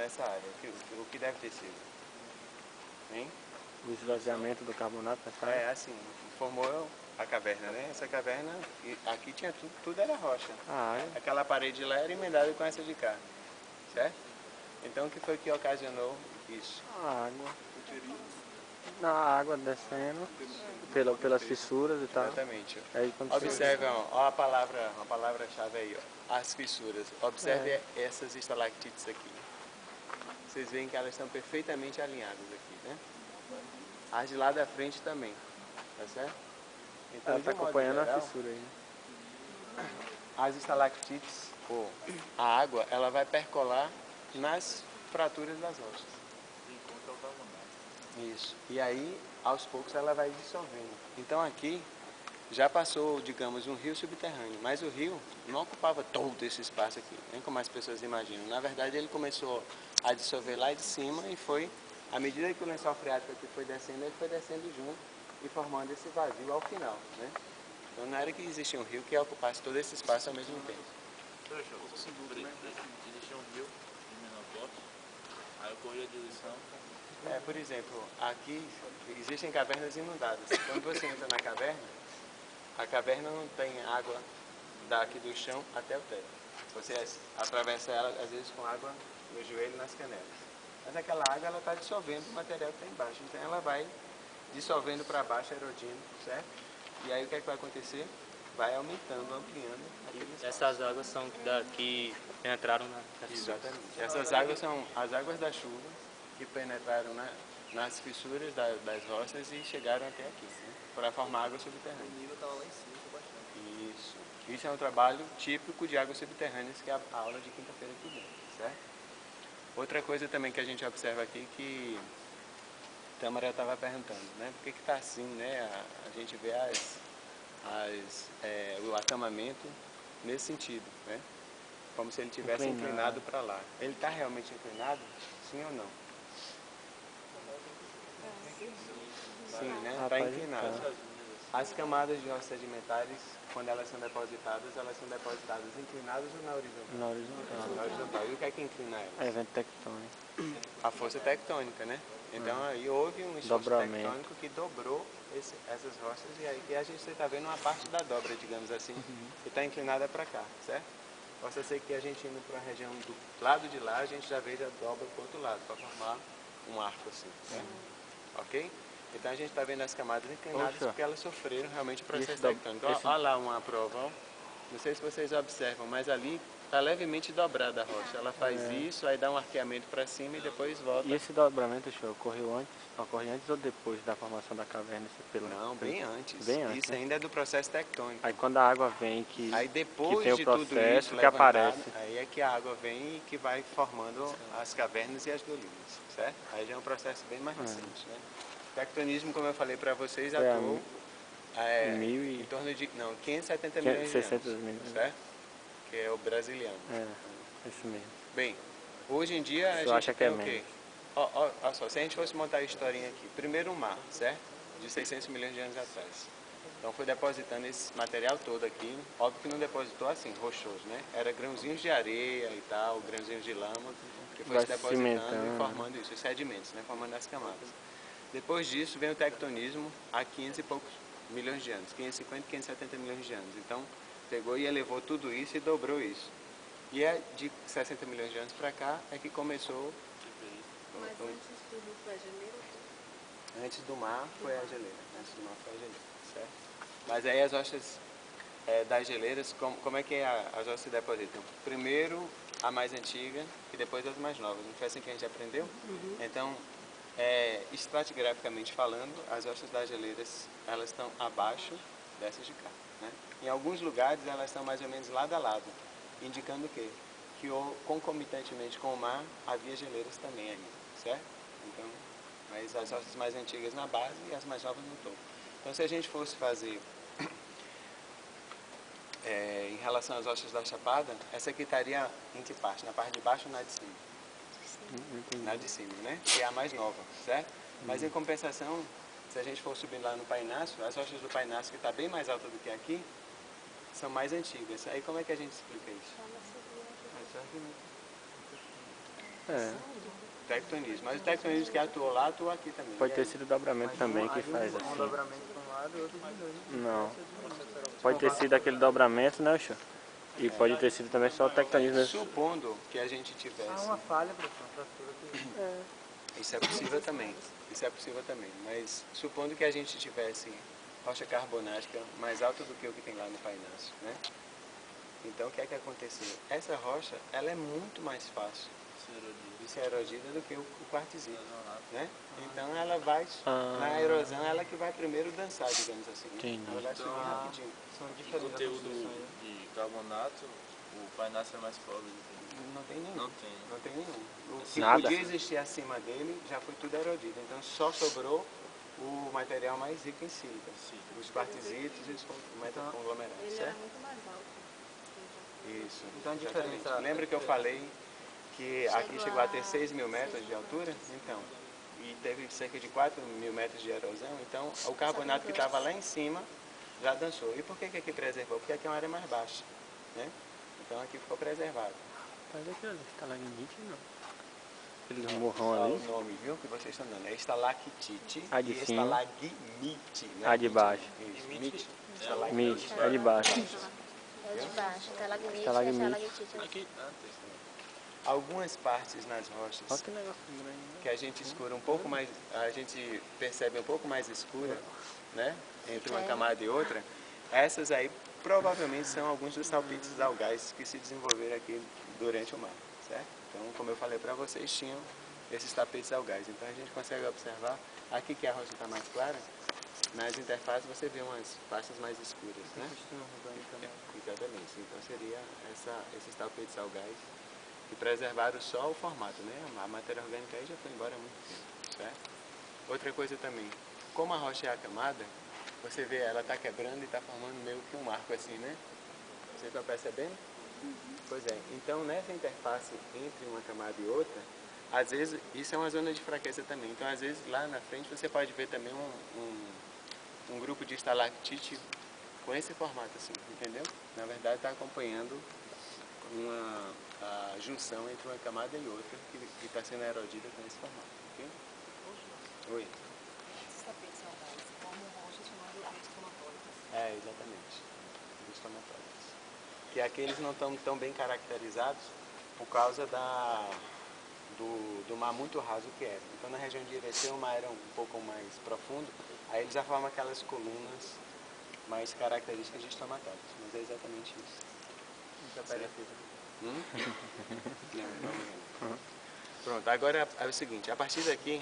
nessa área. O que deve ter sido? Hein? O esvaziamento do carbonato nessa área? É, assim, formou a caverna, né? Essa caverna, aqui tinha tudo era rocha. Aquela parede lá era emendada com essa de cá, certo? Então o que foi que ocasionou isso? A água. Na água descendo pelas fissuras e tal. Exatamente. Aí, Observe, ó, a palavra-chave aí, ó, as fissuras. Observe essas estalactites aqui. Vocês veem que elas estão perfeitamente alinhadas aqui, né? As de lá da frente também, tá certo? Então, ela está acompanhando geral, a fissura aí. As estalactites, ou a água, ela vai percolar nas fraturas das rochas. Isso. E aí, aos poucos, ela vai dissolvendo. Então aqui já passou, digamos, um rio subterrâneo, mas o rio não ocupava todo esse espaço aqui, nem como as pessoas imaginam. Na verdade, ele começou a dissolver lá de cima e foi, à medida que o lençol freático aqui foi descendo, ele foi descendo junto e formando esse vazio ao final, né? Então não era que existia um rio que ocupasse todo esse espaço ao mesmo tempo. Existia um rio de menor porte, aí ocorria a diluição. Por exemplo, aqui existem cavernas inundadas. Quando você entra na caverna, a caverna não tem água daqui do chão até o teto. Você atravessa ela, às vezes, com água no joelho e nas canelas. Mas aquela água está dissolvendo o material que está embaixo. Então ela vai dissolvendo para baixo, erodindo, certo? E aí o que é que vai acontecer? Vai aumentando, ampliando aquele espaço. Essas águas são que penetraram na Exatamente. Essas águas são as águas da chuva que penetraram nas fissuras das rochas e chegaram até aqui, né? Para formar água subterrânea. O nível estava lá em cima, bastante. Isso. Isso é um trabalho típico de águas subterrâneas, que é a aula de quinta-feira aqui dentro, certo? Outra coisa também que a gente observa aqui que Tâmara estava perguntando, né? Por que está assim, né? A gente vê o acamamento nesse sentido, né? Como se ele tivesse inclinado para lá. Ele está realmente inclinado? Sim ou não? Sim, né? Está inclinado. As camadas de rochas sedimentares, quando elas são depositadas inclinadas ou na horizontal? Na horizontal. Na horizontal. E o que é que inclina elas? É evento tectônico. A força tectônica, né? Então aí houve um esforço tectônico que dobrou essas rochas e aí que a gente está vendo uma parte da dobra, digamos assim, que está inclinada para cá, certo? Possa ser que a gente indo para a região do lado de lá, a gente já veja a dobra para o outro lado, para formar um arco assim, certo? Ok? Então a gente está vendo as camadas inclinadas porque elas sofreram realmente o processo tectônico. Olha lá uma prova, ó. Não sei se vocês observam, mas ali está levemente dobrada a rocha. Ela faz isso, aí dá um arqueamento para cima e depois volta. E esse dobramento, ocorre antes ou depois da formação da caverna? Não, bem antes. Bem antes, isso né? ainda é do processo tectônico. Aí quando a água vem aí depois tem o de processo tudo isso que aparece. Aí é que a água vem e que vai formando as cavernas e as dolinas, certo? Aí já é um processo bem mais recente, né? O tectonismo, como eu falei para vocês, atuou em torno de 570 milhões de anos, certo? Que é o brasiliano. Esse mesmo. Bem, hoje em dia a gente tem o quê? Olha só, se a gente fosse montar a historinha aqui, primeiro um mar, certo? De 600 milhões de anos atrás. Então foi depositando esse material todo aqui, óbvio que não depositou assim, rochoso, né? Era grãozinhos de areia e tal, grãozinhos de lama, que foi se depositando e formando isso, os sedimentos, né? Formando as camadas. Depois disso vem o tectonismo há 500 e poucos milhões de anos, 550, 570 milhões de anos. Então pegou e elevou tudo isso e dobrou isso. E é de 60 milhões de anos para cá é que começou... Mas antes tudo foi a geleira? Antes do mar foi a geleira, certo? Mas aí as rochas das geleiras, como é que as rochas se depositam? Primeiro a mais antiga e depois as mais novas, não foi assim que a gente aprendeu? Então, estratigraficamente falando, as rochas das geleiras, elas estão abaixo dessas de cá, né? Em alguns lugares elas estão mais ou menos lado a lado, indicando o quê? Que concomitantemente com o mar havia geleiras também ali, certo? Então, mas as rochas mais antigas na base e as mais novas no topo. Então se a gente fosse fazer em relação às rochas da Chapada, essa aqui estaria em que parte? Na parte de baixo ou na de cima? Na de cima, né? Que é a mais nova, certo? Mas em compensação, se a gente for subir lá no Painácio, as rochas do Painácio, que está bem mais alta do que aqui, são mais antigas. Aí como é que a gente explica isso? É. Tectonismo. Mas o tectonismo que atuou lá, atuou aqui também. Pode ter sido dobramento também que faz assim. Um dobramento para um lado e outro de dois. Não. Pode ter sido aquele dobramento, né, Xô? E pode ter sido também só o tectonismo. Supondo que a gente tivesse... Uma falha, professor, fratura que... Isso é possível também. Isso é possível também. Mas supondo que a gente tivesse rocha carbonática mais alta do que o que tem lá no Painácio, né? Então o que é que aconteceu? Essa rocha, ela é muito mais fácil de ser erodida do que o quartzito, né? Então ela vai, na erosão, ela que vai primeiro dançar, digamos assim. Né? Ela vai subir rapidinho. São O diferentes. conteúdo de carbonato, o Painácio é mais pobre. Não tem nenhum. Não tem. Não tem nenhum. O que Nada. podia existir acima dele já foi tudo erodido. Então só sobrou o material mais rico em sílica. Os quartzitos e os metaconglomerados, Ele certo? era muito mais alto. Isso. Então a exatamente. diferença... Lembra que eu falei que aqui chegou a ter 6 mil metros de altura? Então, e teve cerca de 4 mil metros de erosão. Então, o carbonato que estava lá em cima já dançou. E por que aqui preservou? Porque aqui é uma área mais baixa, né? Então aqui ficou preservado. Mas aqui, olha, estalagmite não. Aquele morrão ali. O nome, viu, que vocês estão dando. É estalactite A de e cima. estalagmite. Né? A de baixo. Isso, mite. Mite, é de baixo. É de baixo, estalagmite e Estalagmite. estalactite. Aqui, Algumas partes nas rochas Olha que negócio grande. que a gente escura um pouco mais, a gente percebe um pouco mais escura, né, entre uma camada e outra, essas aí provavelmente são alguns dos salpites algais que se desenvolveram aqui durante o mar, certo? Então, como eu falei para vocês, tinham esses tapetes algais. Então a gente consegue observar, aqui que a rocha está mais clara, nas interfaces você vê umas faixas mais escuras, né? Exatamente, então seria esses tapetes algais que preservaram só o formato, né? A matéria orgânica aí já foi embora há muito tempo, certo? Outra coisa também, como a rocha é acamada, você vê ela está quebrando e está formando meio que um arco assim, né? Você está percebendo? Pois é, então nessa interface entre uma camada e outra, às vezes isso é uma zona de fraqueza também. Então às vezes lá na frente você pode ver também um grupo de estalactite com esse formato assim, entendeu? Na verdade está acompanhando a junção entre uma camada e outra que está sendo erodida com esse formato, ok? Oi? Esses tapetes algais formam rochas chamadas estomatólicas. É, exatamente. Estomatólicas. Que aqueles não estão tão bem caracterizados por causa do mar muito raso que era. Então na região de Irecê o mar era um pouco mais profundo, aí eles já formam aquelas colunas mais características de estomatólicos. Mas é exatamente isso. Não, Pronto, agora é o seguinte, a partir daqui